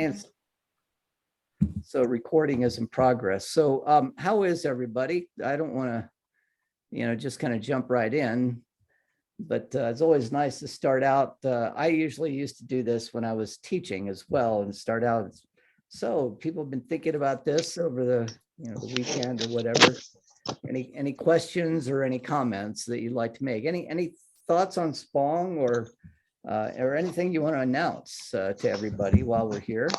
And so recording is in progress. So how is everybody? I don't want to, just kind of jump right in, but it's always nice to start out. I usually used to do this when I was teaching as well and start out. So people have been thinking about this over the weekend or whatever. Any questions or any comments that you'd like to make? Any thoughts on Spong or anything you want to announce to everybody while we're here?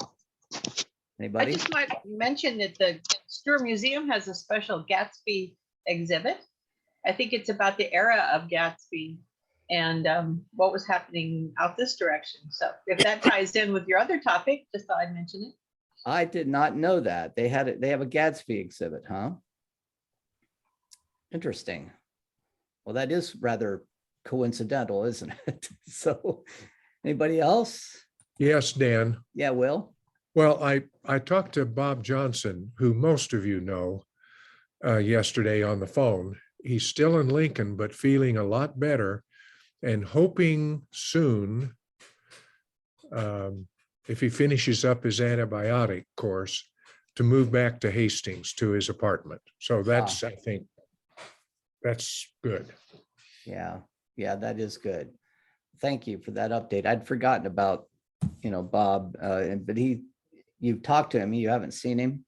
Anybody? I just might mention that the Stuhr Museum has a special Gatsby exhibit. I think it's about the era of Gatsby and what was happening out this direction. So if that ties in with your other topic, just thought I'd mention it. I did not know that. They have a Gatsby exhibit, huh? Interesting. Well, that is rather coincidental, isn't it? So anybody else? Yes, Dan. Yeah, Will. Well, I talked to Bob Johnson, who most of you know, yesterday on the phone. He's still in Lincoln, but feeling a lot better and hoping soon, if he finishes up his antibiotic course, to move back to Hastings to his apartment. So that's, I think, that's good. Yeah, that is good. Thank you for that update. I'd forgotten about, Bob, but you've talked to him, you haven't seen him?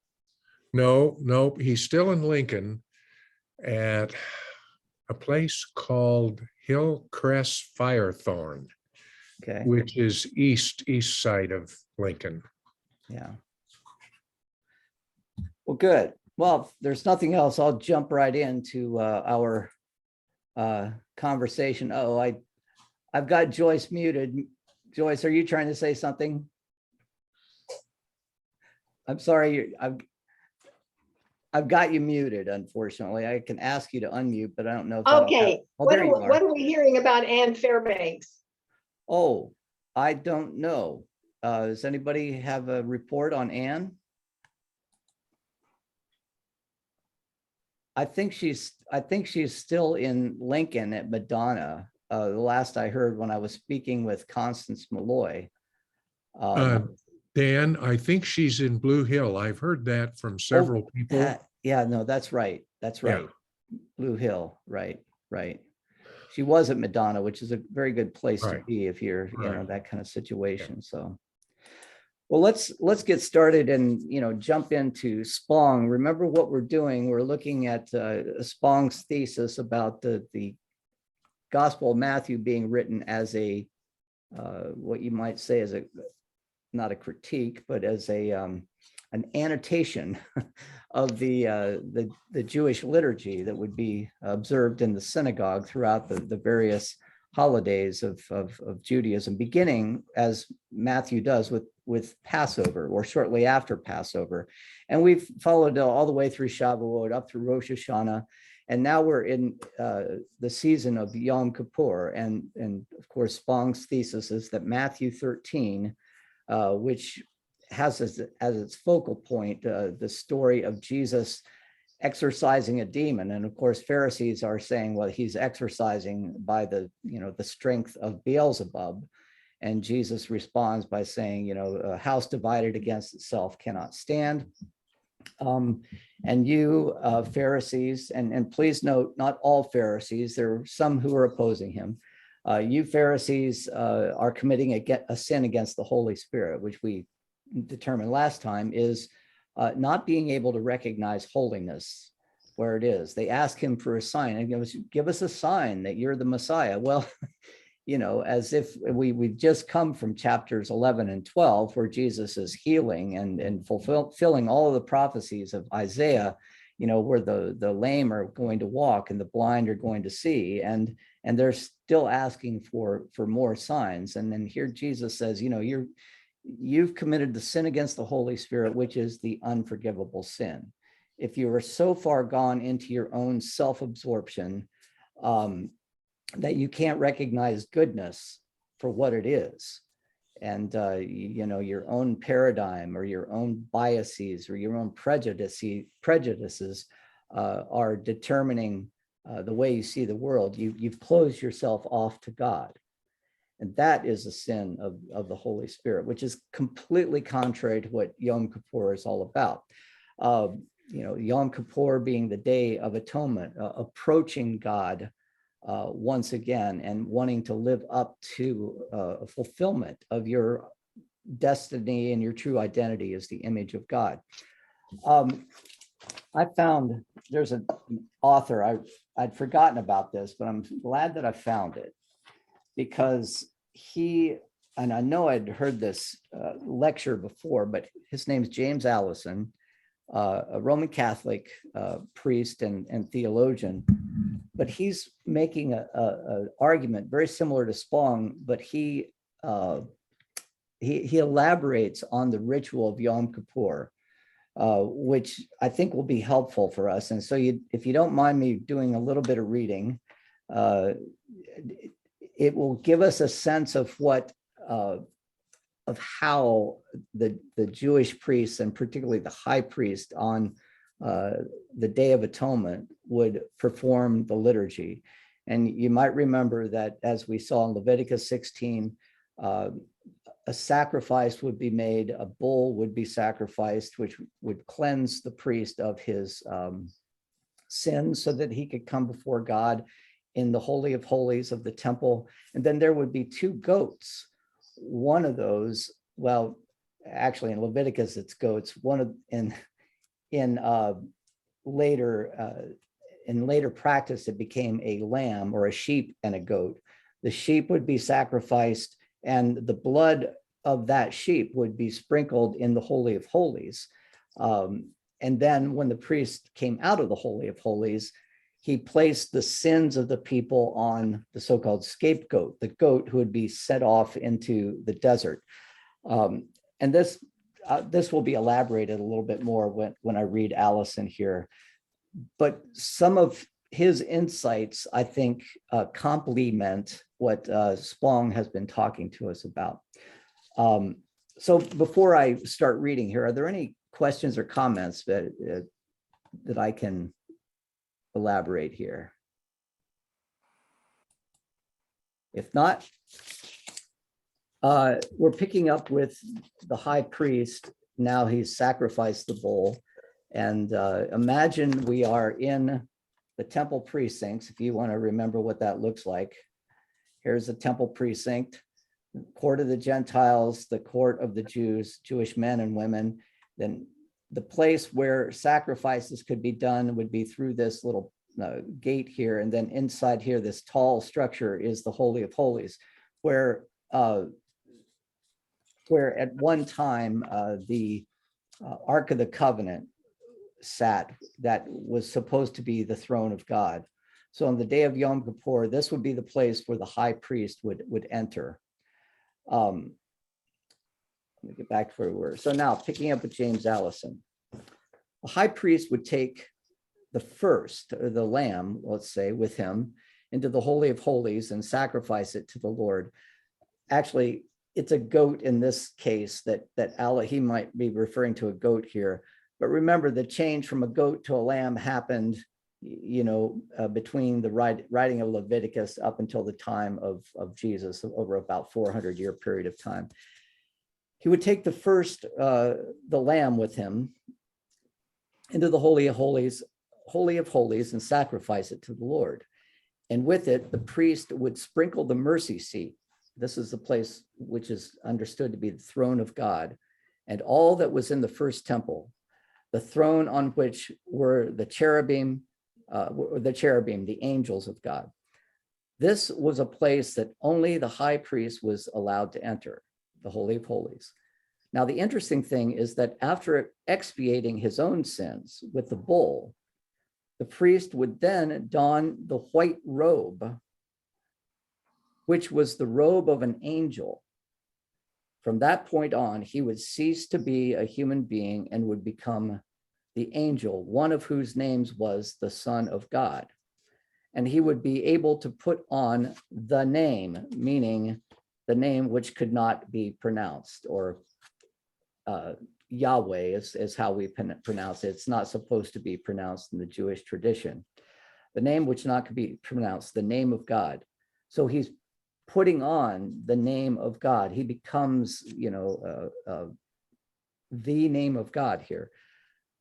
No, he's still in Lincoln at a place called Hillcrest Firethorn, Okay, which is east side of Lincoln. yeah. Well, good. Well, if there's nothing else, I'll jump right into our conversation. Oh, I've got Joyce muted. Joyce, are you trying to say something? I'm sorry, I've got you muted, unfortunately. I can ask you to unmute, but I don't know if Okay, there you are. what are we hearing about Anne Fairbanks? Oh, I don't know. Does anybody have a report on Anne? I think she's still in Lincoln at Madonna. The last I heard when I was speaking with Constance Malloy. Dan, I think she's in Blue Hill. I've heard that from several people. Yeah, no, that's right. That's right. Yeah. Blue Hill, right. She was at Madonna, which is a very good place to Right. be if you're, Right. that kind of situation. So, well, let's get started and, jump into Spong. Remember what we're doing. We're looking at Spong's thesis about the Gospel of Matthew being written as a, what you might say as not a critique, but as an annotation of the Jewish liturgy that would be observed in the synagogue throughout the various holidays of Judaism, beginning as Matthew does with Passover or shortly after Passover. And we've followed all the way through Shavuot up through Rosh Hashanah. And now we're in the season of Yom Kippur. And of course, Spong's thesis is that Matthew 13, which has as its focal point the story of Jesus exorcising a demon. And of course, Pharisees are saying, well, he's exorcising by the strength of Beelzebub. And Jesus responds by saying, a house divided against itself cannot stand. And you Pharisees, and please note, not all Pharisees, there are some who are opposing him. You Pharisees are committing a sin against the Holy Spirit, which we determined last time is not being able to recognize holiness where it is. They ask him for a sign and give us a sign that you're the Messiah. Well, as if we've just come from chapters 11 and 12, where Jesus is healing and fulfilling all of the prophecies of Isaiah, where the lame are going to walk and the blind are going to see, and they're still asking for more signs. And then here Jesus says, you've committed the sin against the Holy Spirit, which is the unforgivable sin. If you are so far gone into your own self-absorption that you can't recognize goodness for what it is, and your own paradigm or your own biases or your own prejudices are determining the way you see the world, you've closed yourself off to God. And that is a sin of the Holy Spirit, which is completely contrary to what Yom Kippur is all about. Yom Kippur being the Day of Atonement, approaching God once again and wanting to live up to a fulfillment of your destiny and your true identity as the image of God. I found there's an author, I'd forgotten about this, but I'm glad that I found it, because and I know I'd heard this lecture before, but his name's James Allison, a Roman Catholic priest and theologian, but he's making a argument very similar to Spong, but he elaborates on the ritual of Yom Kippur, which I think will be helpful for us. And so if you don't mind me doing a little bit of reading, it will give us a sense of of how the Jewish priests, and particularly the high priest on the Day of Atonement, would perform the liturgy. And you might remember that, as we saw in Leviticus 16, a sacrifice would be made, a bull would be sacrificed, which would cleanse the priest of his sins so that he could come before God in the Holy of Holies of the temple. And then there would be 2 goats. One of those, well, actually in Leviticus it's goats. In later practice, it became a lamb or a sheep and a goat. The sheep would be sacrificed, and the blood of that sheep would be sprinkled in the Holy of Holies. And then when the priest came out of the Holy of Holies, he placed the sins of the people on the so-called scapegoat, the goat who would be set off into the desert. And this will be elaborated a little bit more when I read Allison here. But some of his insights, I think, complement what Spong has been talking to us about. So before I start reading here, are there any questions or comments that I can elaborate here? If not, we're picking up with the high priest. Now he's sacrificed the bull. And imagine we are in the temple precincts, if you want to remember what that looks like. Here's the temple precinct, court of the Gentiles, the court of the Jews, Jewish men and women. Then the place where sacrifices could be done would be through this little gate here. And then inside here, this tall structure is the Holy of Holies, where at one time the Ark of the Covenant sat, that was supposed to be the throne of God. So on the day of Yom Kippur, this would be the place where the high priest would enter. Let me get back to where we were. So now, picking up with James Allison, the high priest would take the first, or the lamb, let's say, with him into the Holy of Holies and sacrifice it to the Lord. Actually, it's a goat in this case that he might be referring to a goat here. But remember, the change from a goat to a lamb happened, between the writing of Leviticus up until the time of Jesus, over about 400-year period of time. He would take the first, the lamb with him into the Holy of Holies, and sacrifice it to the Lord. And with it, the priest would sprinkle the mercy seat. This is the place which is understood to be the throne of God, and all that was in the first temple, the throne on which were the cherubim, the angels of God. This was a place that only the high priest was allowed to enter, the Holy of Holies. Now, the interesting thing is that after expiating his own sins with the bull, the priest would then don the white robe, which was the robe of an angel. From that point on, he would cease to be a human being and would become the angel, one of whose names was the Son of God. And he would be able to put on the name, meaning the name which could not be pronounced, or Yahweh is how we pronounce it. It's not supposed to be pronounced in the Jewish tradition. The name which not could be pronounced, the name of God. So he's putting on the name of God. He becomes, the name of God here.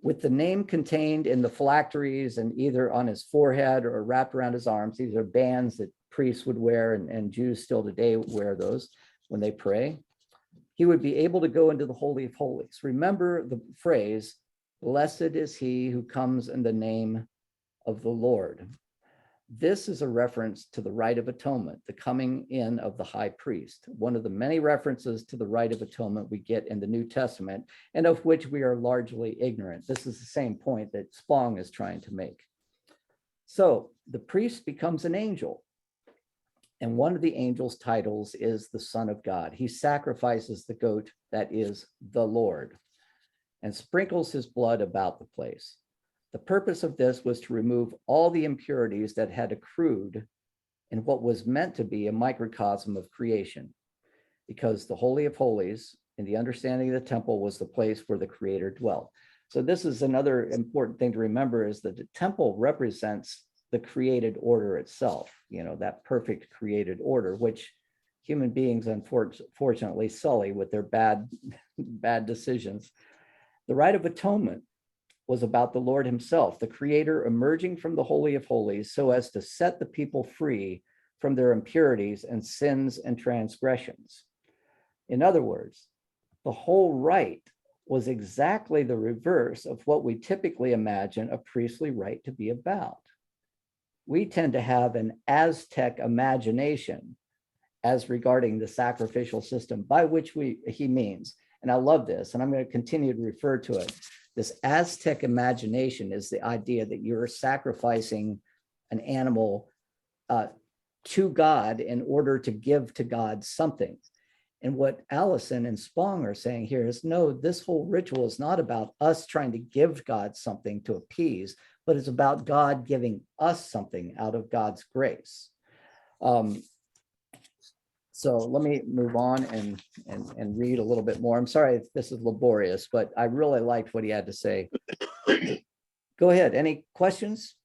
With the name contained in the phylacteries and either on his forehead or wrapped around his arms. These are bands that priests would wear, and Jews still today wear those when they pray. He would be able to go into the Holy of Holies. Remember the phrase, blessed is he who comes in the name of the Lord. This is a reference to the rite of atonement, the coming in of the high priest, one of the many references to the rite of atonement we get in the New Testament, and of which we are largely ignorant. This is the same point that Spong is trying to make. So the priest becomes an angel, and one of the angel's titles is the Son of God. He sacrifices the goat that is the Lord and sprinkles his blood about the place. The purpose of this was to remove all the impurities that had accrued in what was meant to be a microcosm of creation, because the Holy of Holies, in the understanding of the temple, was the place where the Creator dwelt. So this is another important thing to remember, is that the temple represents the created order itself, that perfect created order, which human beings unfortunately sully with their bad decisions. The rite of atonement was about the Lord himself, the Creator, emerging from the Holy of Holies so as to set the people free from their impurities and sins and transgressions. In other words, the whole rite was exactly the reverse of what we typically imagine a priestly rite to be about. We tend to have an Aztec imagination as regarding the sacrificial system, by which he means, and I love this, and I'm going to continue to refer to it. This Aztec imagination is the idea that you're sacrificing an animal to God in order to give to God something. And what Allison and Spong are saying here is, no, this whole ritual is not about us trying to give God something to appease, but it's about God giving us something out of God's grace. So let me move on and read a little bit more. I'm sorry if this is laborious, but I really liked what he had to say. Go ahead. Any questions?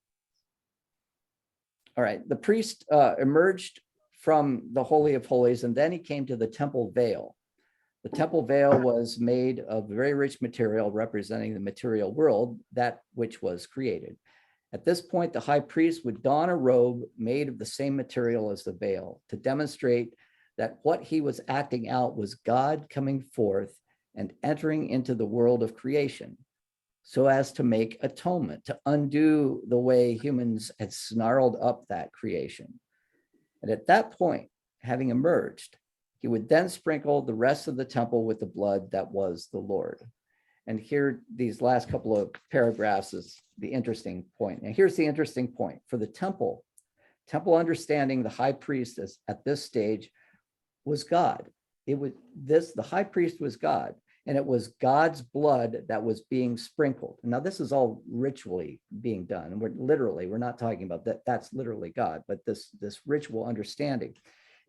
All right. The priest emerged from the Holy of Holies, and then he came to the temple veil. The temple veil was made of very rich material representing the material world, that which was created. At this point, the high priest would don a robe made of the same material as the veil to demonstrate that what he was acting out was God coming forth and entering into the world of creation, so as to make atonement, to undo the way humans had snarled up that creation. And at that point, having emerged, he would then sprinkle the rest of the temple with the blood that was the Lord. And here, these last couple of paragraphs is the interesting point. And here's the interesting point. For the temple understanding, the high priest at this stage was God. The high priest was God, and it was God's blood that was being sprinkled. Now, this is all ritually being done, and we're not talking about that. That's literally God, but this ritual understanding,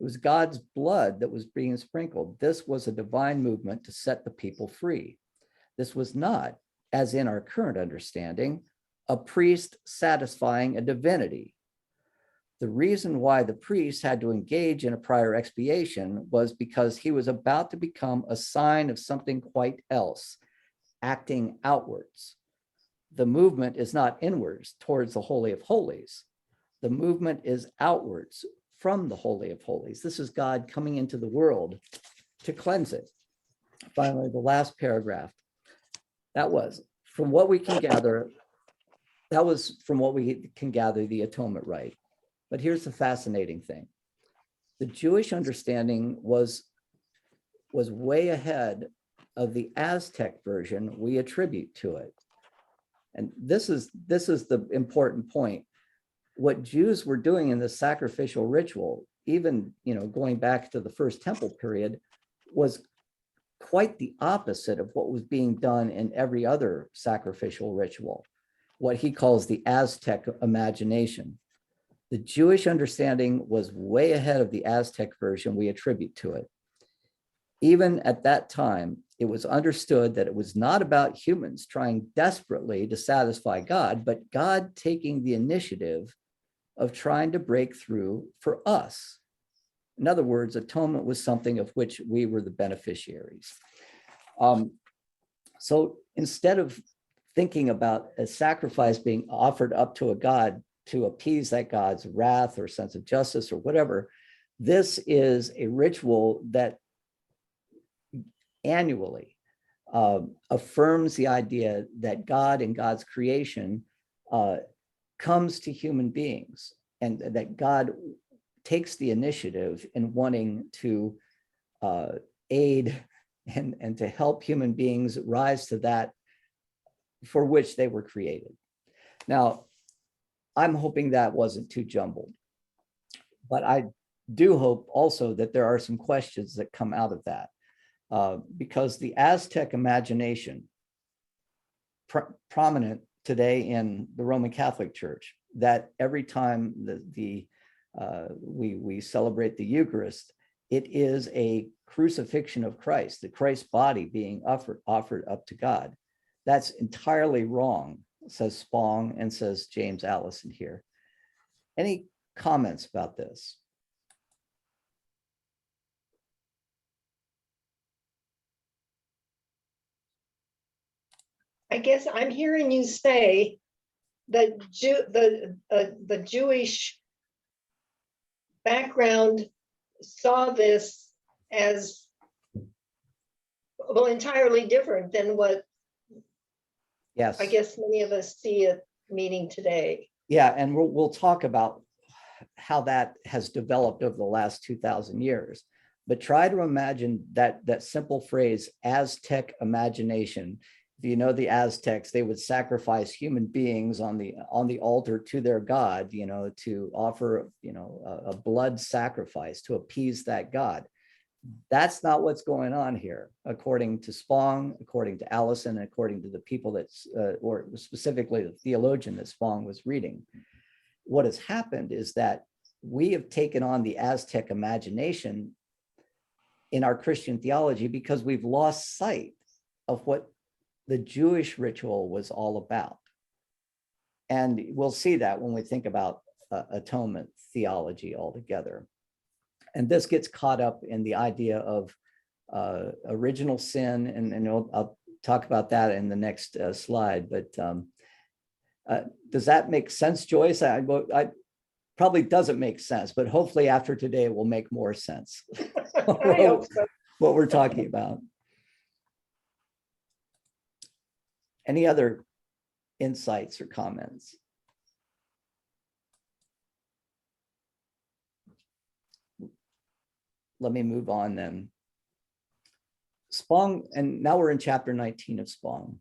it was God's blood that was being sprinkled. This was a divine movement to set the people free. This was not, as in our current understanding, a priest satisfying a divinity. The reason why the priest had to engage in a prior expiation was because he was about to become a sign of something quite else, acting outwards. The movement is not inwards towards the Holy of Holies. The movement is outwards from the Holy of Holies. This is God coming into the world to cleanse it. Finally, the last paragraph. That was from what we can gather. That was from what we can gather the atonement rite. But here's the fascinating thing. The Jewish understanding was way ahead of the Aztec version we attribute to it. And this is the important point. What Jews were doing in the sacrificial ritual, even going back to the first temple period, was quite the opposite of what was being done in every other sacrificial ritual, what he calls the Aztec imagination. The Jewish understanding was way ahead of the Aztec version we attribute to it. Even at that time, it was understood that it was not about humans trying desperately to satisfy God, but God taking the initiative of trying to break through for us. In other words, atonement was something of which we were the beneficiaries. So instead of thinking about a sacrifice being offered up to a God to appease that God's wrath or sense of justice or whatever, this is a ritual that annually affirms the idea that God and God's creation comes to human beings, and that God takes the initiative in wanting to aid and to help human beings rise to that for which they were created. Now, I'm hoping that wasn't too jumbled, but I do hope also that there are some questions that come out of that, because the Aztec imagination, prominent today in the Roman Catholic Church, that every time we celebrate the Eucharist, it is a crucifixion of Christ, the Christ's body being offered up to God. That's entirely wrong, says Spong and says James Allison here. Any comments about this? I guess I'm hearing you say that the Jewish background saw this as, well, entirely different than what Yes. I guess many of us see it meaning today. Yeah, and we'll talk about how that has developed over the last 2,000 years. But try to imagine that simple phrase, Aztec imagination. If you know the Aztecs, they would sacrifice human beings on the altar to their god, to offer, a blood sacrifice to appease that god. That's not what's going on here, according to Spong, according to Allison, and according to the people that's, or specifically the theologian that Spong was reading. What has happened is that we have taken on the Aztec imagination in our Christian theology because we've lost sight of what the Jewish ritual was all about. And we'll see that when we think about atonement theology altogether. And this gets caught up in the idea of original sin, and I'll talk about that in the next slide. But does that make sense, Joyce? I probably doesn't make sense, but hopefully after today it will make more sense. I hope so. What we're talking about. Any other insights or comments? Let me move on then. Spong, and now we're in chapter 19 of Spong.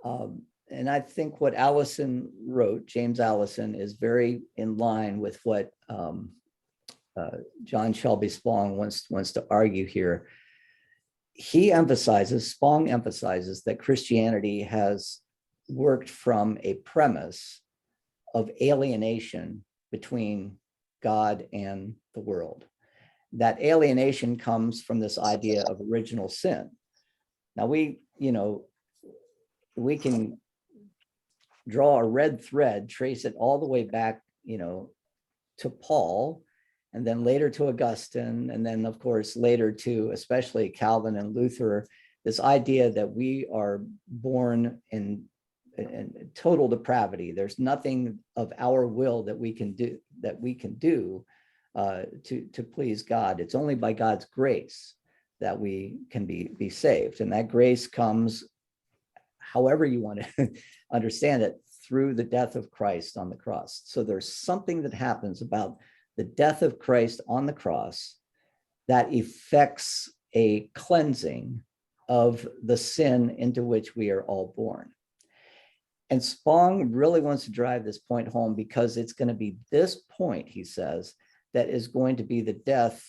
And I think what Allison wrote, James Allison, is very in line with what John Shelby Spong wants to argue here. Spong emphasizes that Christianity has worked from a premise of alienation between God and the world. That alienation comes from this idea of original sin. Now we can draw a red thread, trace it all the way back, to Paul, and then later to Augustine, and then of course later to especially Calvin and Luther, this idea that we are born in total depravity. There's nothing of our will that we can do to please God. It's only by God's grace that we can be saved. And that grace comes, however you want to understand it, through the death of Christ on the cross. So there's something that happens about the death of Christ on the cross that effects a cleansing of the sin into which we are all born. And Spong really wants to drive this point home because it's going to be this point, he says, that is going to be the death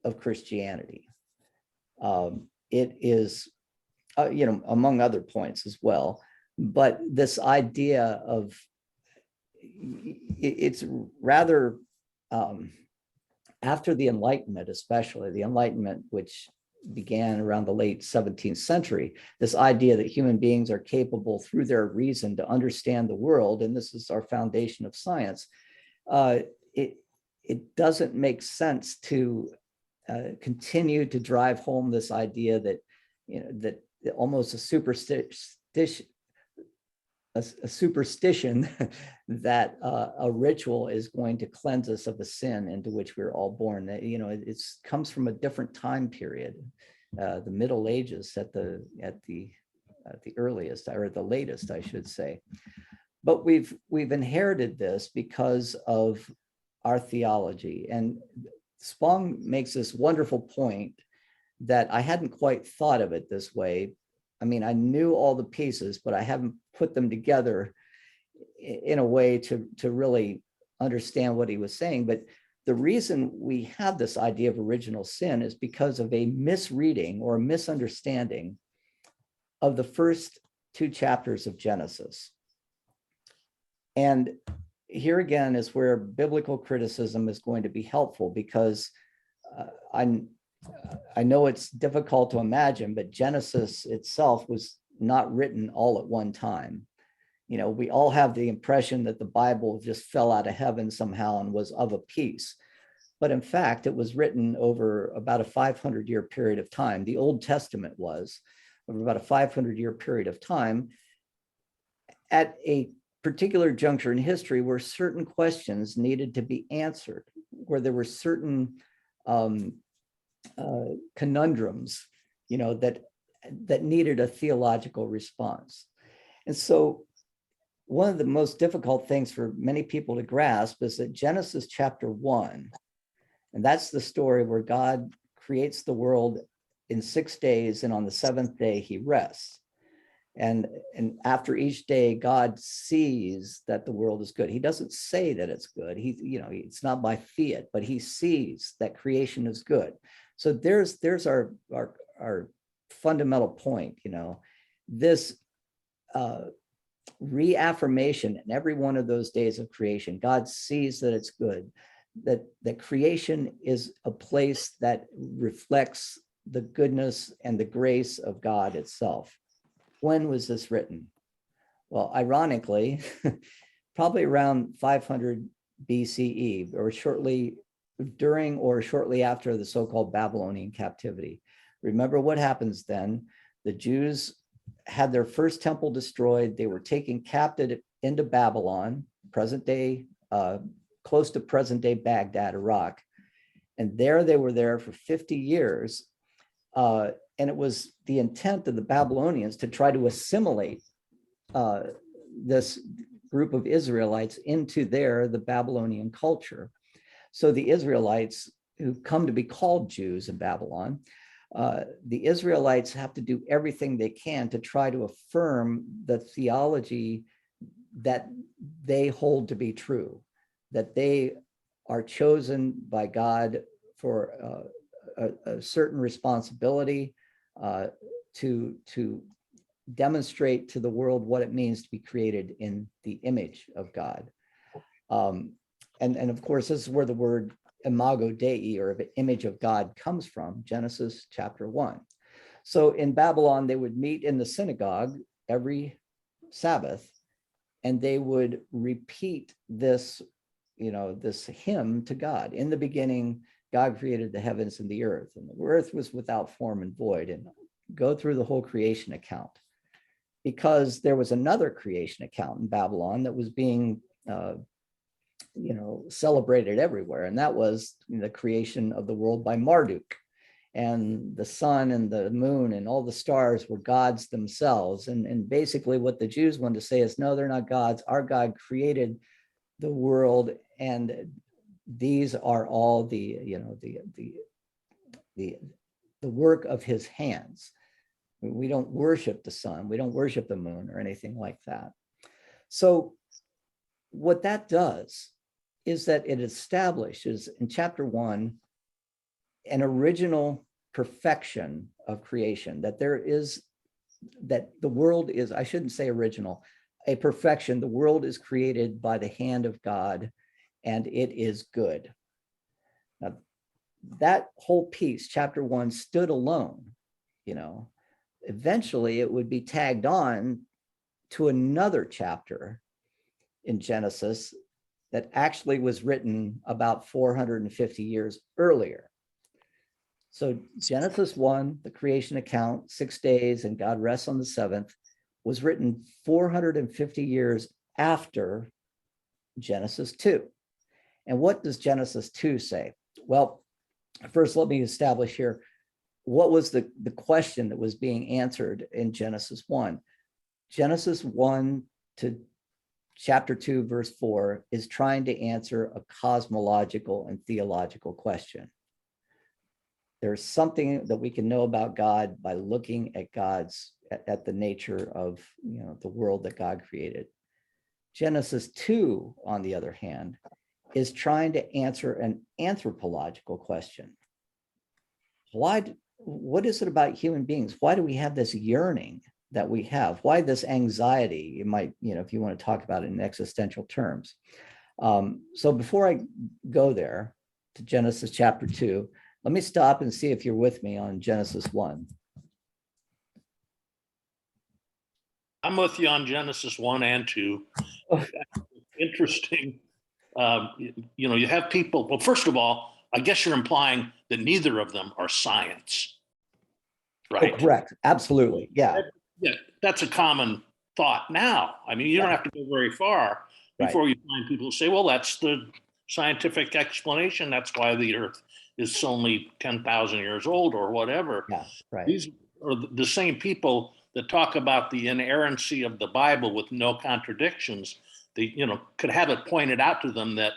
of Christianity. It is, among other points as well, but this idea of, it's rather, after the Enlightenment, especially the Enlightenment, which began around the late 17th century, this idea that human beings are capable through their reason to understand the world, and this is our foundation of science, it doesn't make sense to continue to drive home this idea that, that almost a superstition that a ritual is going to cleanse us of the sin into which we're all born. That, it comes from a different time period, the Middle Ages at the earliest, or the latest, I should say. But we've inherited this because of our theology. And Spong makes this wonderful point that I hadn't quite thought of it this way. I mean, I knew all the pieces, but I haven't put them together in a way to really understand what he was saying. But the reason we have this idea of original sin is because of a misreading or a misunderstanding of the first 2 chapters of Genesis. And here again is where biblical criticism is going to be helpful, because I know it's difficult to imagine, but Genesis itself was not written all at one time. We all have the impression that the Bible just fell out of heaven somehow and was of a piece. But in fact, it was written over about a 500-year period of time. The Old Testament was over about a 500-year period of time at a particular juncture in history where certain questions needed to be answered, where there were certain conundrums, that needed a theological response. And so one of the most difficult things for many people to grasp is that Genesis chapter 1, and that's the story where God creates the world in 6 days, and on the 7th day he rests. And after each day, God sees that the world is good. He doesn't say that it's good. It's not by fiat, but he sees that creation is good. So there's our fundamental point. This reaffirmation in every one of those days of creation. God sees that it's good. That creation is a place that reflects the goodness and the grace of God itself. When was this written? Well, ironically, probably around 500 BCE, or shortly during or shortly after the so-called Babylonian captivity. Remember what happens then. The Jews had their first temple destroyed. They were taken captive into Babylon, present day, close to present day Baghdad, Iraq. And there they were there for 50 years. And it was the intent of the Babylonians to try to assimilate this group of Israelites into the Babylonian culture. So the Israelites, who come to be called Jews in Babylon, the Israelites have to do everything they can to try to affirm the theology that they hold to be true, that they are chosen by God for a certain responsibility to demonstrate to the world what it means to be created in the image of God. And of course, this is where the word imago Dei, or image of God, comes from, Genesis chapter 1. So in Babylon, they would meet in the synagogue every Sabbath, and they would repeat this, this hymn to God. In the beginning, God created the heavens and the earth was without form and void, and go through the whole creation account. Because there was another creation account in Babylon that was being celebrated everywhere, and that was the creation of the world by Marduk. And the sun and the moon and all the stars were gods themselves. And basically what the Jews wanted to say is, no, they're not gods. Our God created the world, and these are all the work of his hands. We don't worship the sun, we don't worship the moon or anything like that. So what that does is that it establishes in chapter 1 an original perfection of creation, that the world is, I shouldn't say original, a perfection. The world is created by the hand of God, and it is good. Now, that whole piece, chapter 1, stood alone. Eventually it would be tagged on to another chapter in Genesis that actually was written about 450 years earlier. So Genesis 1, the creation account, 6 days, and God rests on the seventh, was written 450 years after Genesis 2. And what does Genesis 2 say? Well, first, let me establish here, what was the question that was being answered in Genesis 1? Genesis 1 to chapter 2, verse 4 is trying to answer a cosmological and theological question. There's something that we can know about God by looking at at the nature of, the world that God created. Genesis 2, on the other hand, is trying to answer an anthropological question. What is it about human beings? Why do we have this yearning that we have? Why this anxiety? You might, if you want to talk about it in existential terms. So before I go there to Genesis chapter 2, let me stop and see if you're with me on Genesis 1. I'm with you on Genesis 1 and 2. Interesting. You have people, well, first of all, I guess you're implying that neither of them are science, right? Oh, correct. Absolutely. Yeah. Yeah, that's a common thought now. I mean, you don't have to go very far before you find people who say, well, that's the scientific explanation. That's why the Earth is only 10,000 years old or whatever. Yeah. Right. These are the same people that talk about the inerrancy of the Bible with no contradictions. They, could have it pointed out to them that,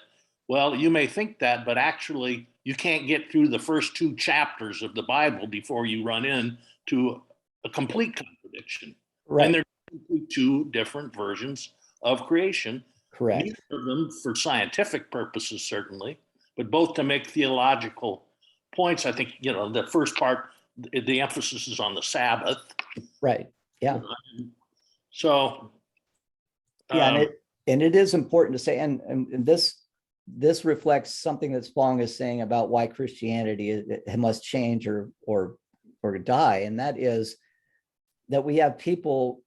well, you may think that, but actually you can't get through the first 2 chapters of the Bible before you run into a complete contradiction. Right. And they're 2 different versions of creation. Correct. Neither of them for scientific purposes, certainly, but both to make theological points. I think, the first part, the emphasis is on the Sabbath. Right. Yeah. So, Yeah. And it is important to say, and this reflects something that Spong is saying about why Christianity it must change or die. And that is that we have people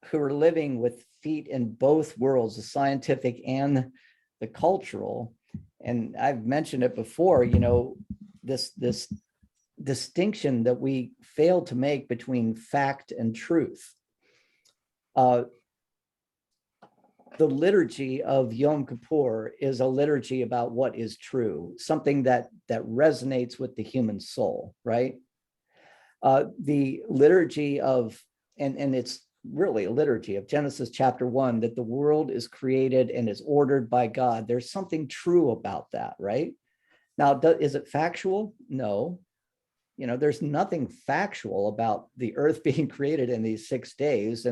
who are living with feet in both worlds, the scientific and the cultural. And I've mentioned it before, this distinction that we fail to make between fact and truth. The liturgy of Yom Kippur is a liturgy about what is true, something that resonates with the human soul, right? The liturgy of, and it's really a liturgy of Genesis chapter 1, that the world is created and is ordered by God. There's something true about that, right? Now, is it factual? No. There's nothing factual about the earth being created in these 6 days.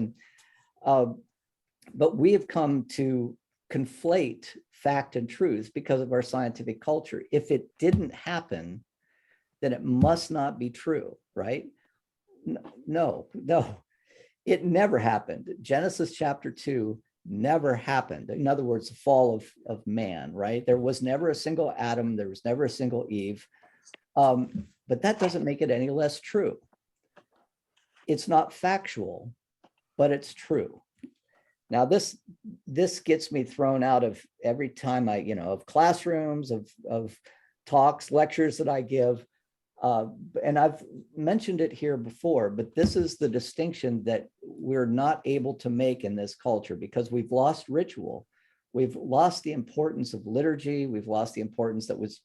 But we have come to conflate fact and truth because of our scientific culture. If it didn't happen, then it must not be true, right? No, it never happened. Genesis chapter 2 never happened. In other words, the fall of man, right? There was never a single Adam. There was never a single Eve. But that doesn't make it any less true. It's not factual, but it's true. Now, this gets me thrown out of every time of classrooms, of talks, lectures that I give. And I've mentioned it here before, but this is the distinction that we're not able to make in this culture because we've lost ritual. We've lost the importance of liturgy. We've lost the importance that was,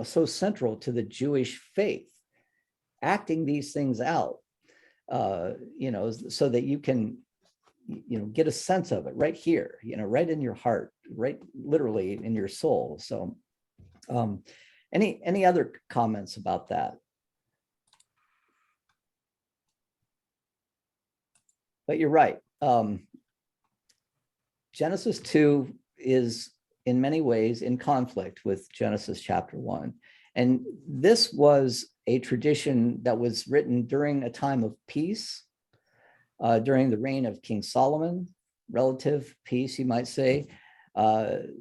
so central to the Jewish faith, acting these things out, so that you can, get a sense of it right here, right in your heart, right, literally in your soul. So, any other comments about that? But you're right. Genesis 2 is in many ways in conflict with Genesis chapter 1. And this was a tradition that was written during a time of peace, during the reign of King Solomon, relative peace, you might say. The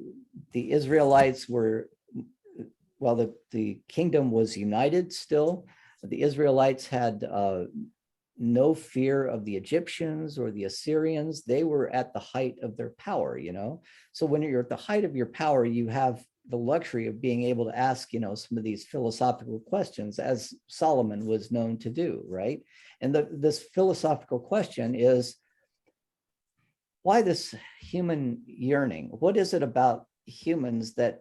Israelites were, the kingdom was united still. The Israelites had, no fear of the Egyptians or the Assyrians. They were at the height of their power, you know. So when you're at the height of your power, you have the luxury of being able to ask, you know, some of these philosophical questions, as Solomon was known to do, right? And this philosophical question is, why this human yearning? What is it about humans that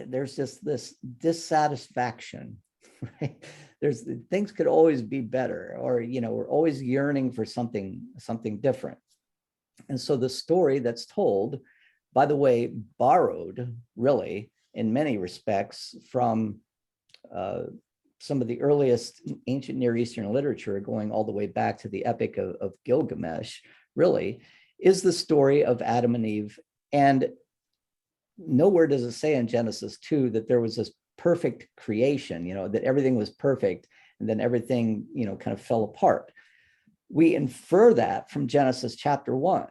there's just this dissatisfaction, right? There's things could always be better, or, you know, we're always yearning for something different. And so the story that's told, by the way, borrowed really in many respects from some of the earliest ancient Near Eastern literature, going all the way back to the Epic of Gilgamesh, really, is the story of Adam and Eve. And nowhere does it say in Genesis 2 that there was this perfect creation, you know, that everything was perfect and then everything, you know, kind of fell apart. We infer that from Genesis chapter 1,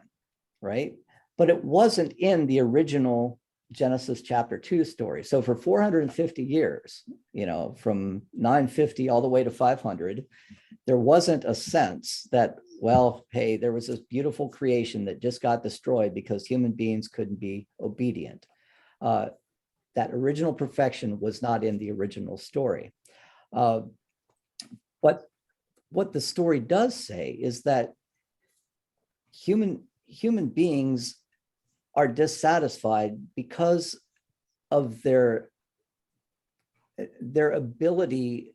right? But it wasn't in the original Genesis chapter 2 story. So for 450 years, you know, from 950 all the way to 500, there wasn't a sense that, well, hey, there was this beautiful creation that just got destroyed because human beings couldn't be obedient. That original perfection was not in the original story. But what the story does say is that human beings are dissatisfied because of their ability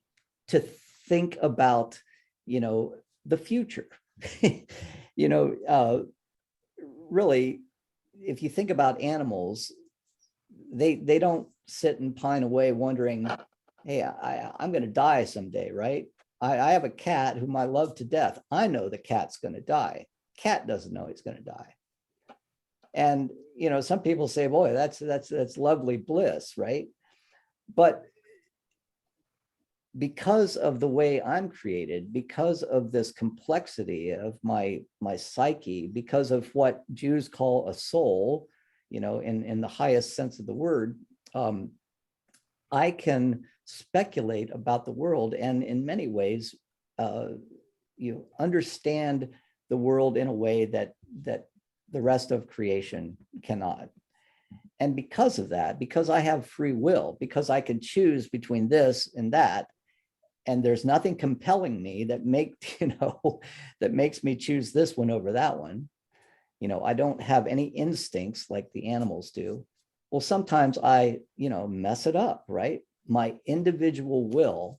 to think about, you know, the future. You know, really, if you think about animals, they don't sit and pine away wondering, hey, I'm going to die someday, right? I have a cat whom I love to death. I know the cat's going to die. Cat doesn't know he's going to die. And, you know, some people say, boy, that's lovely bliss, right? But because of the way I'm created, because of this complexity of my psyche, because of what Jews call a soul, you know, in the highest sense of the word, I can speculate about the world, and in many ways, you understand the world in a way that the rest of creation cannot. And because of that, because I have free will, because I can choose between this and that, and there's nothing compelling me that that makes me choose this one over that one. You know, I don't have any instincts like the animals do. Well, sometimes I, you know, mess it up, right? My individual will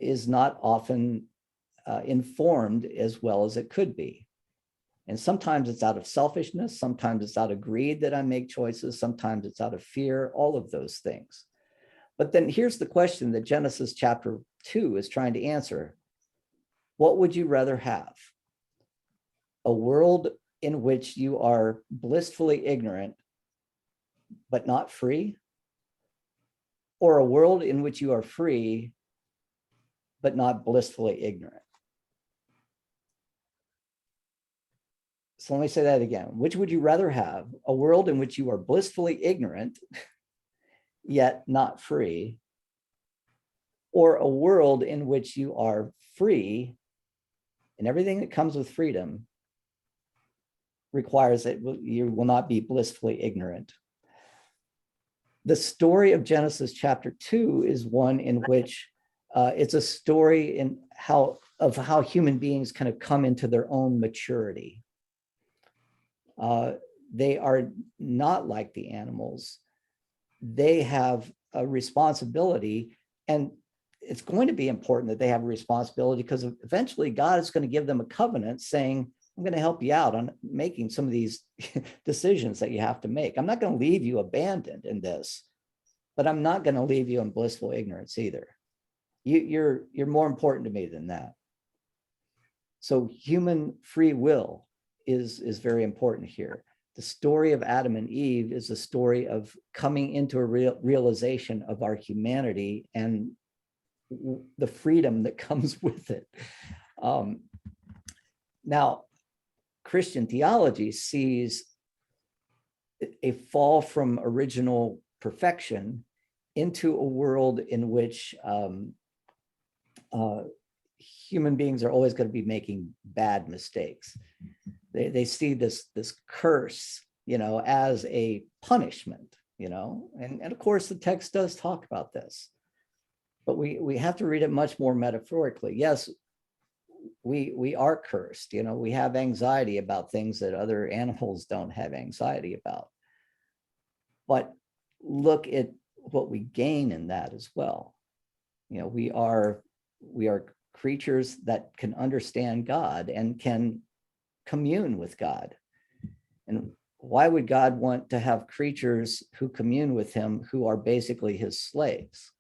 is not often informed as well as it could be. And sometimes it's out of selfishness, sometimes it's out of greed that I make choices, sometimes it's out of fear, all of those things. But then here's the question that Genesis chapter 2 is trying to answer. What would you rather have? A world in which you are blissfully ignorant, but not free? Or a world in which you are free, but not blissfully ignorant? So let me say that again. Which would you rather have? A world in which you are blissfully ignorant, yet not free? Or a world in which you are free and everything that comes with freedom requires that you will not be blissfully ignorant? The story of Genesis chapter 2 is one in which it's a story of how human beings kind of come into their own maturity. They are not like the animals. They have a responsibility, and it's going to be important that they have a responsibility, because eventually God is going to give them a covenant saying, I'm going to help you out on making some of these decisions that you have to make. I'm not going to leave you abandoned in this, but I'm not going to leave you in blissful ignorance either. You're more important to me than that. So human free will is very important here. The story of Adam and Eve is a story of coming into a realization of our humanity and the freedom that comes with it. Now, Christian theology sees a fall from original perfection into a world in which human beings are always going to be making bad mistakes. They see this curse, as a punishment, and of course the text does talk about this, but we have to read it much more metaphorically. Yes, we are cursed, we have anxiety about things that other animals don't have anxiety about. But look at what we gain in that as well. We are creatures that can understand God and can commune with God. And why would God want to have creatures who commune with him who are basically his slaves?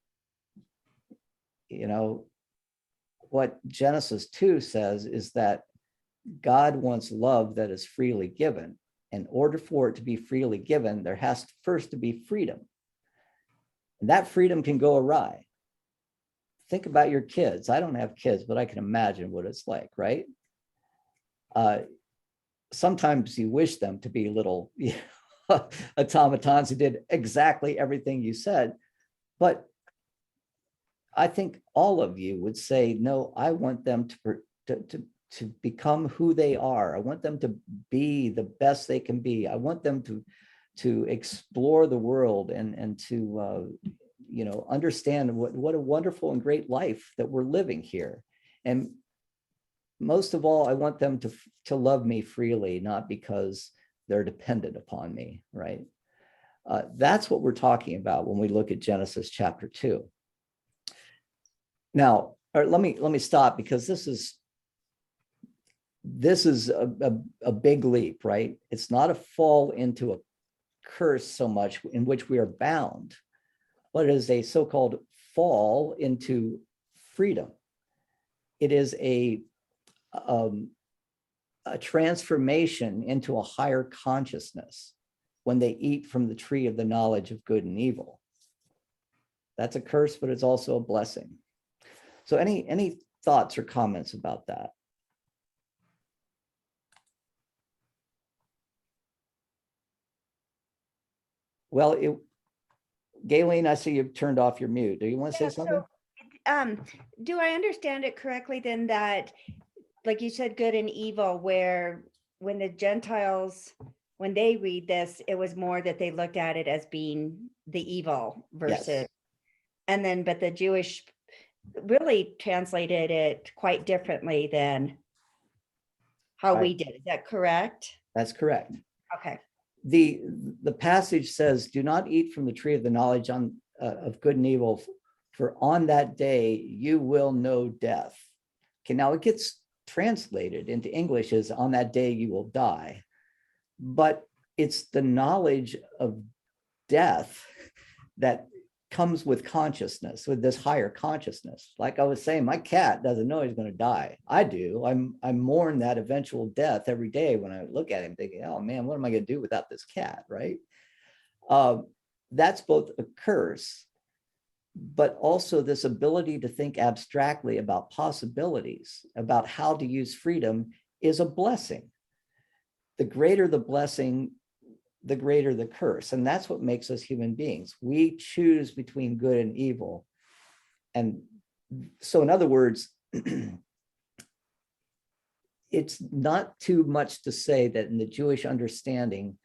What Genesis 2 says is that God wants love that is freely given. In order for it to be freely given, there has first to be freedom. And that freedom can go awry. Think about your kids. I don't have kids, but I can imagine what it's like, right? Sometimes you wish them to be little automatons who did exactly everything you said. But I think all of you would say, no, I want them to become who they are. I want them to be the best they can be. I want them to explore the world and to understand what a wonderful and great life that we're living here. And most of all, I want them to love me freely, not because they're dependent upon me, right? That's what we're talking about when we look at Genesis chapter 2. Now, let me stop, because this is a big leap, right? It's not a fall into a curse so much in which we are bound, but it is a so-called fall into freedom. It is a transformation into a higher consciousness when they eat from the tree of the knowledge of good and evil. That's a curse, but it's also a blessing. So any thoughts or comments about that? Well, Galen, I see you've turned off your mute. Do you want to say something? Do I understand it correctly then that, like you said, good and evil, where when the Gentiles, when they read this, it was more that they looked at it as being the evil versus, Yes. and then, but the Jewish really translated it quite differently than how we did. Is that correct? That's correct. Okay. The passage says, do not eat from the tree of the knowledge of good and evil, for on that day you will know death. Okay, now it gets translated into English as on that day you will die, but it's the knowledge of death that comes with consciousness, with this higher consciousness. Like I was saying, my cat doesn't know he's going to die. I do. I mourn that eventual death every day when I look at him thinking, oh man, what am I going to do without this cat, right? That's both a curse, but also this ability to think abstractly about possibilities, about how to use freedom, is a blessing. The greater the blessing, the greater the curse. And that's what makes us human beings. We choose between good and evil. And so in other words, it's not too much to say that in the Jewish understanding,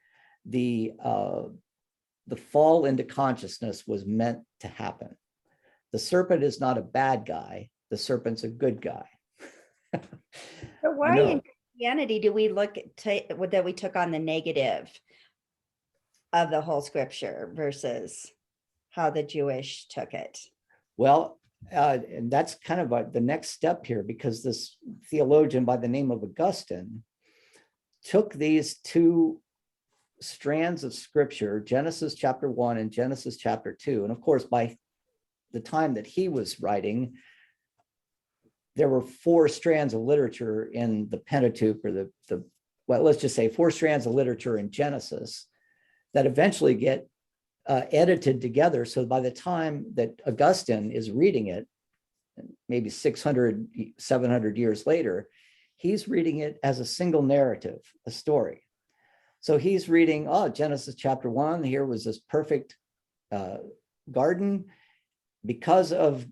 the fall into consciousness was meant to happen. The serpent is not a bad guy. The serpent's a good guy. So why in Christianity do we look at that we took on the negative of the whole scripture versus how the Jewish took it? Well, and that's kind of the next step here, because this theologian by the name of Augustine took these two strands of scripture, Genesis chapter 1 and Genesis chapter 2. And of course, by the time that he was writing, there were 4 strands of literature in the Pentateuch, or well, let's just say 4 strands of literature in Genesis that eventually get edited together. So by the time that Augustine is reading it, maybe 600, 700 years later, he's reading it as a single narrative, a story. So he's reading, Genesis chapter 1, here was this perfect garden. Because of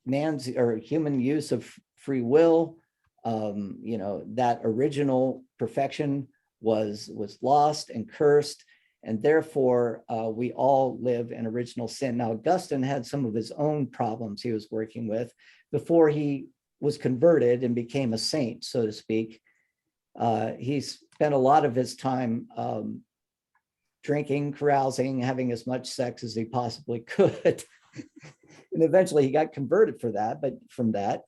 man's or human use of free will. That original perfection was lost and cursed, and therefore we all live in original sin. Now, Augustine had some of his own problems he was working with before he was converted and became a saint, so to speak. He spent a lot of his time drinking, carousing, having as much sex as he possibly could. And eventually he got converted from that.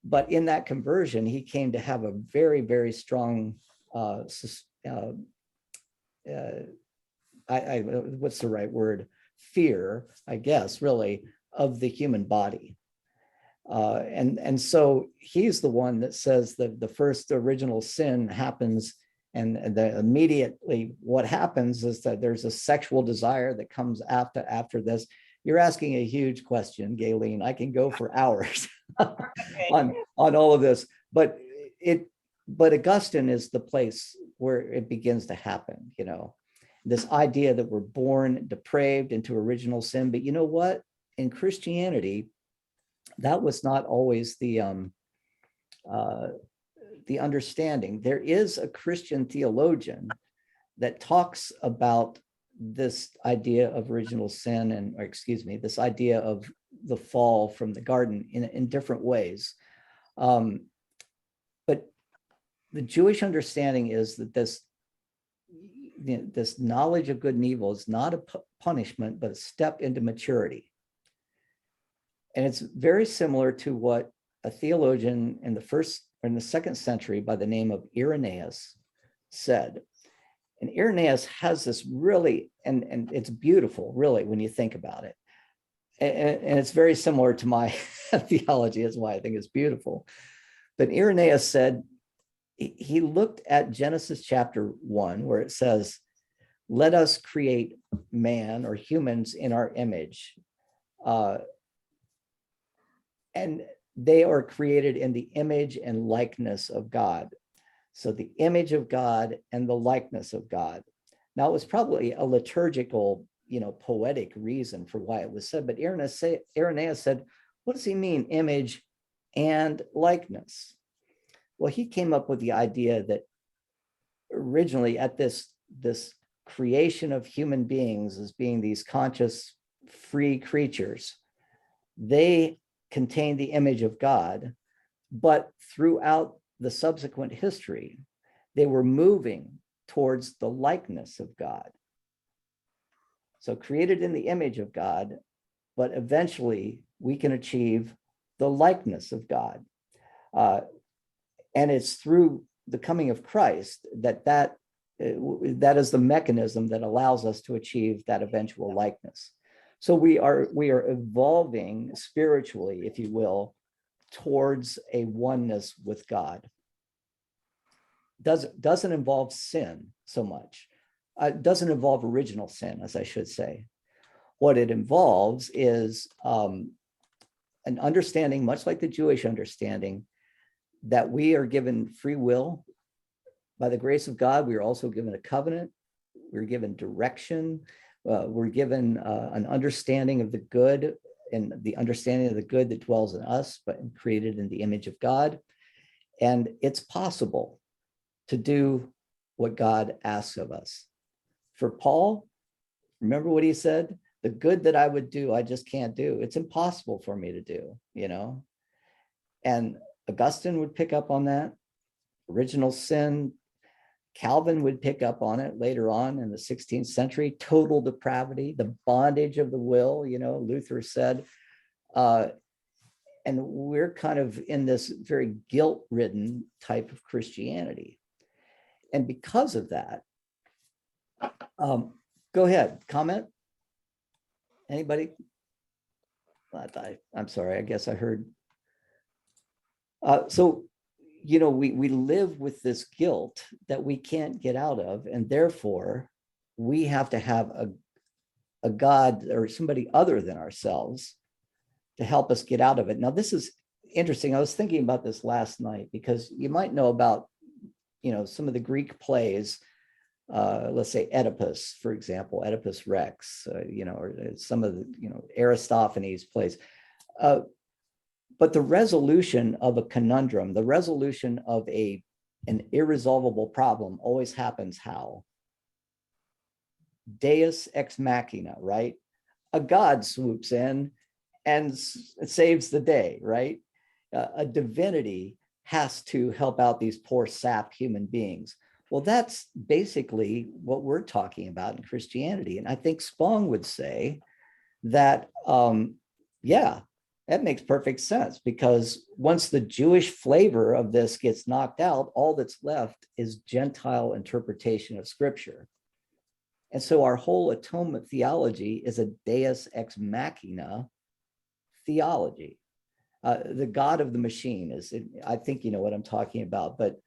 But in that conversion, he came to have a very, very strong, what's the right word? Fear, I guess, really, of the human body. And so he's the one that says that the first original sin happens, and immediately what happens is that there's a sexual desire that comes after this. You're asking a huge question, Galen. I can go for hours on all of this, but Augustine is the place where it begins to happen. This idea that we're born depraved into original sin. But you know what? In Christianity, that was not always the understanding. There is a Christian theologian that talks about this idea of original sin this idea of the fall from the garden in different ways. But the Jewish understanding is that this knowledge of good and evil is not a punishment, but a step into maturity. And it's very similar to what a theologian in the second century by the name of Irenaeus said. And Irenaeus has this really, and it's beautiful, really, when you think about it. And it's very similar to my theology. That's why I think it's beautiful. But Irenaeus said, he looked at Genesis chapter 1, where it says, let us create man or humans in our image. And they are created in the image and likeness of God. So the image of God and the likeness of God. Now, it was probably a liturgical, poetic reason for why it was said, but Irenaeus said, what does he mean, image and likeness? Well, he came up with the idea that originally at this creation of human beings as being these conscious, free creatures, they contain the image of God, but throughout the subsequent history, they were moving towards the likeness of God. So created in the image of God, but eventually we can achieve the likeness of God. And it's through the coming of Christ that is the mechanism that allows us to achieve that eventual likeness. So we are evolving spiritually, if you will, towards a oneness with God. Doesn't involve sin so much. Doesn't involve original sin, as I should say. What it involves is an understanding, much like the Jewish understanding, that we are given free will by the grace of God. We are also given a covenant. We're given direction. We're given an understanding of the good, and the understanding of the good that dwells in us, but created in the image of God. And it's possible to do what God asks of us. For Paul, remember what he said? The good that I would do, I just can't do. It's impossible for me to do, And Augustine would pick up on that. Original sin. Calvin would pick up on it later on in the 16th century. Total depravity, the bondage of the will, Luther said. And we're kind of in this very guilt-ridden type of Christianity. And because of that, go ahead, comment. Anybody? I'm sorry, I guess I heard. So, we live with this guilt that we can't get out of, and therefore we have to have a God or somebody other than ourselves to help us get out of it. Now, this is interesting. I was thinking about this last night because you might know about, some of the Greek plays, let's say Oedipus, for example, Oedipus Rex, or some of the, Aristophanes plays. But But the resolution of a conundrum, the resolution of an irresolvable problem always happens how? Deus ex machina, right? A God swoops in and saves the day, right? A divinity has to help out these poor sapped human beings. Well, that's basically what we're talking about in Christianity. And I think Spong would say that, yeah, that makes perfect sense, because once the Jewish flavor of this gets knocked out, all that's left is Gentile interpretation of Scripture. And so our whole atonement theology is a Deus ex machina theology. The God of the machine is, I think you know what I'm talking about, but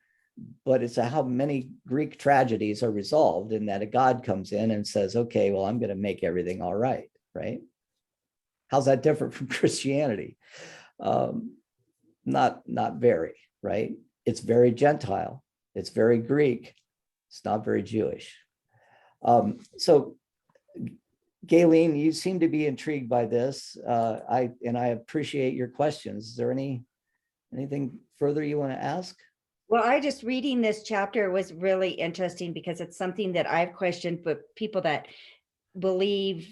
it's how many Greek tragedies are resolved in that a God comes in and says, okay, well, I'm going to make everything all right, right? How's that different from Christianity? Not very, right? It's very Gentile. It's very Greek. It's not very Jewish. So Galen, you seem to be intrigued by this. I appreciate your questions. Is there anything further you want to ask? Well, I just reading this chapter was really interesting because it's something that I've questioned, but people that believe,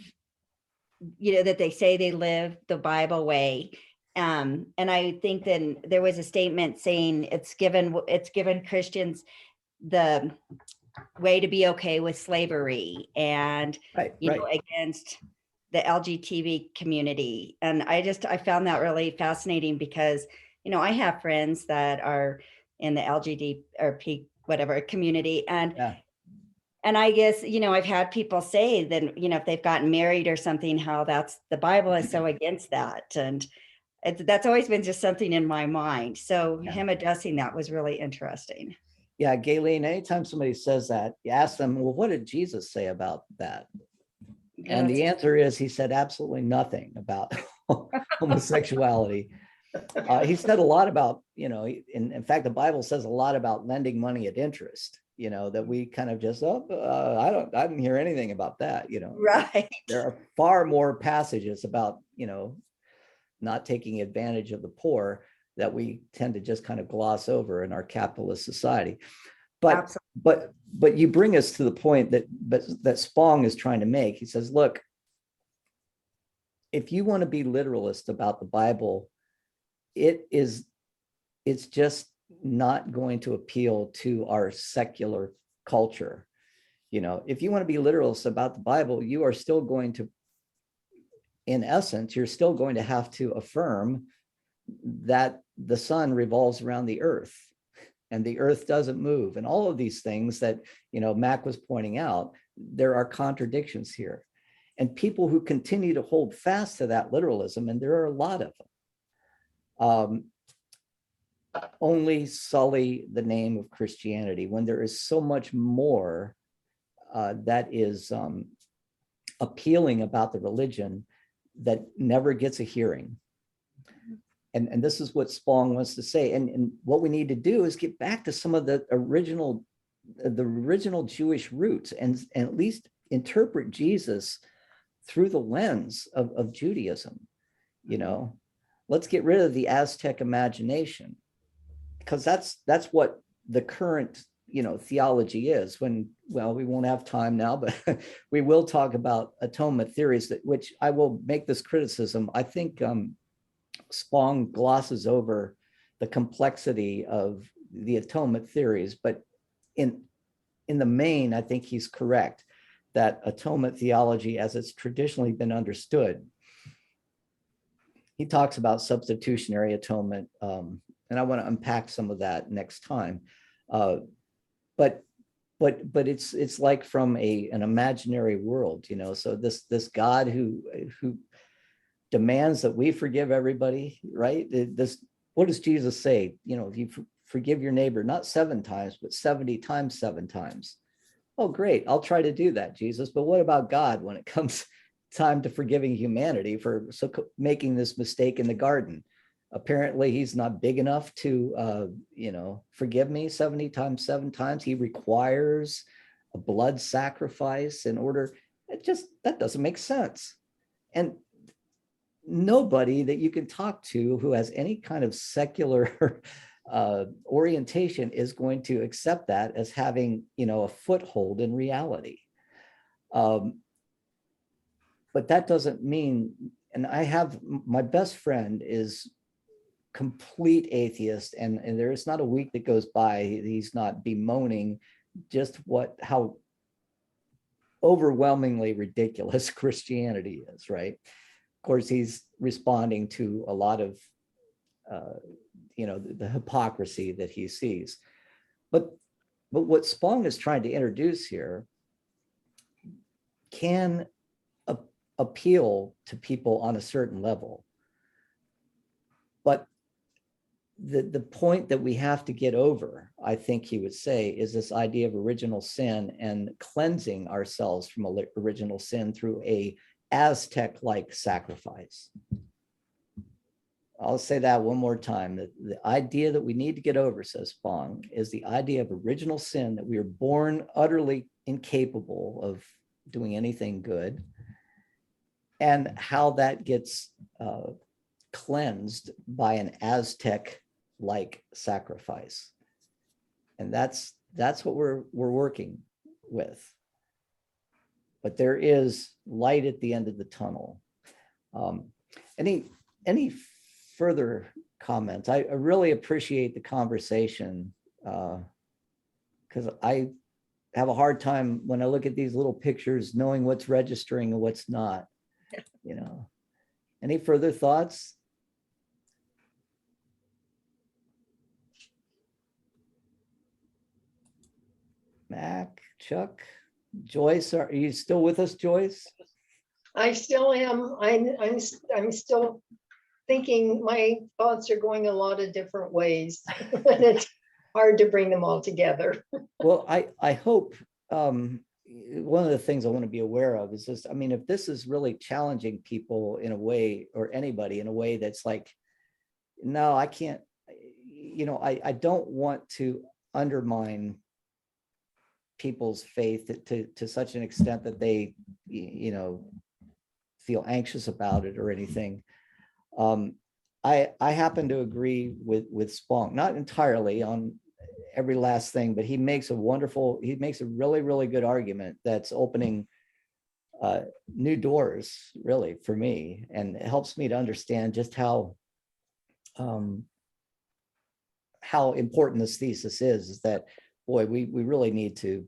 that they say they live the Bible way. And I think then there was a statement saying it's given Christians the way to be okay with slavery and, Right. against the LGBT community. And I found that really fascinating because, I have friends that are in the LGBT or P whatever community. And Yeah. And I guess, I've had people say that, if they've gotten married or something, how the Bible is so against that. And that's always been just something in my mind. So him addressing that was really interesting. Yeah, Galen, anytime somebody says that, you ask them, well, what did Jesus say about that? And the answer is, he said absolutely nothing about homosexuality. He said a lot about, in fact, the Bible says a lot about lending money at interest, that we kind of just, I didn't hear anything about that, Right. There are far more passages about, not taking advantage of the poor that we tend to just kind of gloss over in our capitalist society. But you bring us to the point that Spong is trying to make. He says, look, if you want to be literalist about the Bible, it's just not going to appeal to our secular culture. If you want to be literalist about the Bible, you are still going to, in essence, you're still going to have to affirm that the sun revolves around the earth and the earth doesn't move, and all of these things that, Mac was pointing out, there are contradictions here. And people who continue to hold fast to that literalism, and there are a lot of them, only sully the name of Christianity when there is so much more that is appealing about the religion that never gets a hearing. And this is what Spong wants to say. And what we need to do is get back to some of the original Jewish roots and at least interpret Jesus through the lens of Judaism. Let's get rid of the Aztec imagination, because that's what the current theology is. We won't have time now, but we will talk about atonement theories, which I will make this criticism. I think Spong glosses over the complexity of the atonement theories, but in the main, I think he's correct that atonement theology, as it's traditionally been understood, he talks about substitutionary atonement, and I want to unpack some of that next time. But it's like from an imaginary world, So this God who demands that we forgive everybody, right? What does Jesus say? If you forgive your neighbor, not 7 times, but 70 times 7 times. Oh, great. I'll try to do that, Jesus. But what about God when it comes time to forgiving humanity for making this mistake in the garden? Apparently, he's not big enough to, forgive me 70 times 7 times. He requires a blood sacrifice in order. That doesn't make sense. And nobody that you can talk to who has any kind of secular orientation is going to accept that as having, a foothold in reality. But that doesn't mean, and I have, my best friend is complete atheist, and there is not a week that goes by he's not bemoaning just how overwhelmingly ridiculous Christianity is, right? Of course, he's responding to a lot of, the hypocrisy that he sees. But what Spong is trying to introduce here can appeal to people on a certain level. But the point that we have to get over, I think he would say, is this idea of original sin and cleansing ourselves from original sin through a Aztec-like sacrifice. I'll say that one more time. The idea that we need to get over, says Spong, is the idea of original sin, that we are born utterly incapable of doing anything good, and how that gets cleansed by an Aztec-like sacrifice. And that's what we're working with. But there is light at the end of the tunnel. Any further comments? I really appreciate the conversation, because I have a hard time when I look at these little pictures knowing what's registering and what's not. Any further thoughts? Mac, Chuck, Joyce, are you still with us, Joyce? I still am. I'm still thinking. My thoughts are going a lot of different ways. And it's hard to bring them all together. Well, I hope one of the things I want to be aware of is this. I mean, if this is really challenging people in a way, or anybody in a way that's like, no, I can't, I don't want to undermine people's faith to such an extent that they, feel anxious about it or anything. I happen to agree with Spong, not entirely on every last thing, but he makes a really, really good argument that's opening new doors, really, for me, and it helps me to understand just how important this thesis is that, boy, we really need to,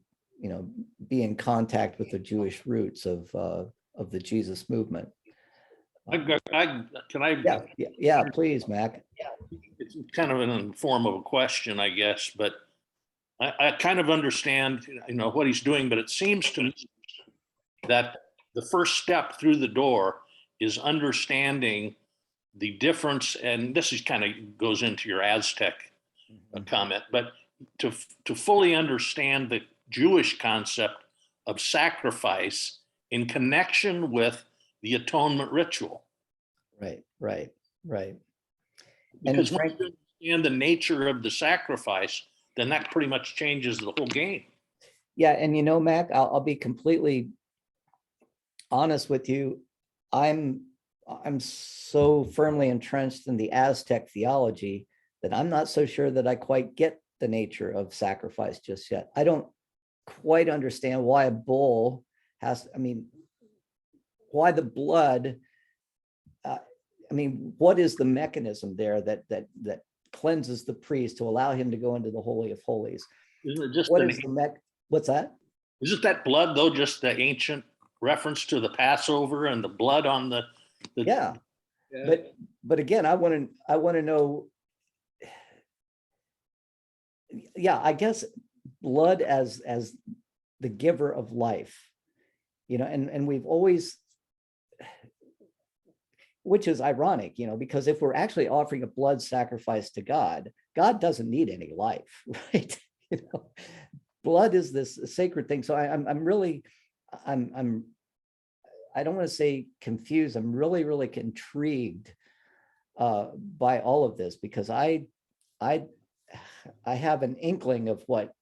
be in contact with the Jewish roots of the Jesus movement. Can I? Yeah, please, Mac. It's kind of in the form of a question, I guess, but I kind of understand, what he's doing, but it seems to me that the first step through the door is understanding the difference, and this is kind of goes into your Aztec comment, but to fully understand the Jewish concept of sacrifice in connection with the atonement ritual. Right. Because once you understand the nature of the sacrifice, then that pretty much changes the whole game. Yeah, and Mac, I'll be completely honest with you. I'm so firmly entrenched in the Aztec theology that I'm not so sure that I quite get the nature of sacrifice just yet. I don't quite understand why a bull why the blood. What is the mechanism there that cleanses the priest to allow him to go into the Holy of Holies? Isn't it just What's that? Isn't that blood though just the ancient reference to the Passover and the blood on the Yeah. But again, I want to know. Yeah, I guess blood as the giver of life, and we've always, which is ironic, because if we're actually offering a blood sacrifice to God, God doesn't need any life, right? Blood is this sacred thing. So I don't want to say confused. I'm really, really intrigued by all of this, because I have an inkling of what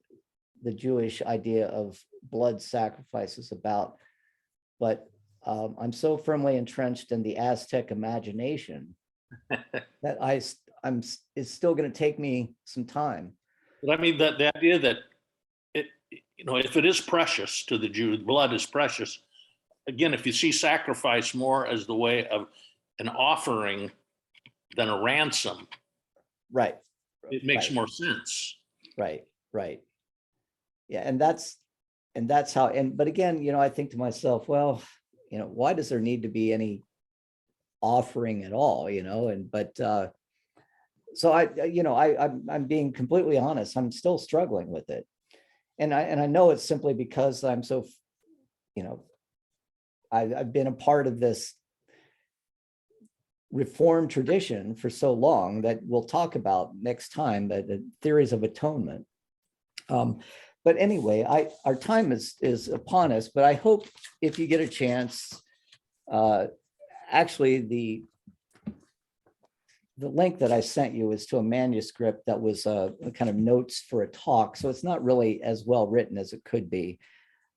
the Jewish idea of blood sacrifice is about, but I'm so firmly entrenched in the Aztec imagination that it's still going to take me some time. But I mean, the idea that it, if it is precious to the Jew, blood is precious. Again, if you see sacrifice more as the way of an offering than a ransom, Right. it makes Right. more sense. Right. Yeah, and that's how, but again, I think to myself, well, why does there need to be any offering at all, so I'm being completely honest, I'm still struggling with it. And I know it's simply because I'm so, I've been a part of this Reformed tradition for so long that we'll talk about next time, the theories of atonement. But anyway, our time is upon us, but I hope if you get a chance, actually the link that I sent you is to a manuscript that was a kind of notes for a talk. So it's not really as well written as it could be.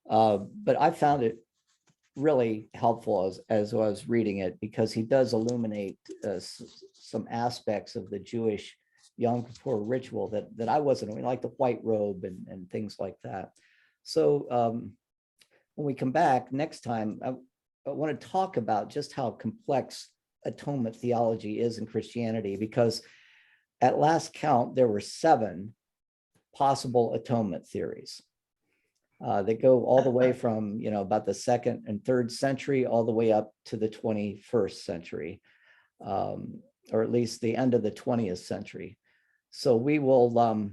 But I found it really helpful as I was reading it, because he does illuminate some aspects of the Jewish Yom Kippur ritual that I wasn't, like the white robe and things like that. So when we come back next time, I want to talk about just how complex atonement theology is in Christianity, because at last count, there were 7 possible atonement theories. They go all the way from, about the 2nd and 3rd century, all the way up to the 21st century, or at least the end of the 20th century. So we will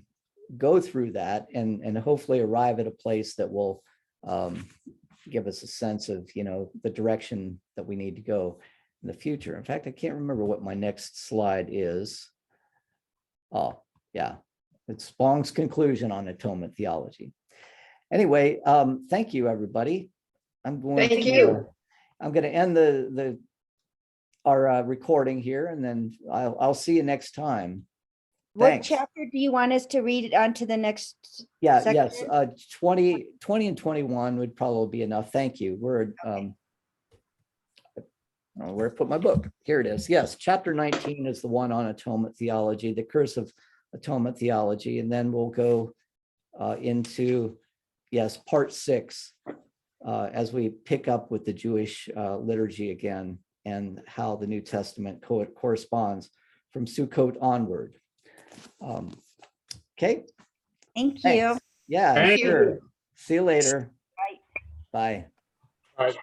go through that and hopefully arrive at a place that will give us a sense of, the direction that we need to go in the future. In fact, I can't remember what my next slide is. Oh, yeah, it's Spong's conclusion on atonement theology. Anyway, thank you, everybody. I'm going Thank to you. I'm going to end our recording here, and then I'll see you next time. What Thanks. chapter do you want us to read on to the next? Yeah, section? yes, 20 and 21 would probably be enough. Thank you. Where to put my book? Here it is. Yes, chapter 19 is the one on atonement theology, the curse of atonement theology, and then we'll go into, yes, part 6 as we pick up with the Jewish liturgy again and how the New Testament corresponds from Sukkot onward. Okay. Thank you. Thanks. Yeah, Thank sure. you. See you later. Bye. Bye. Bye.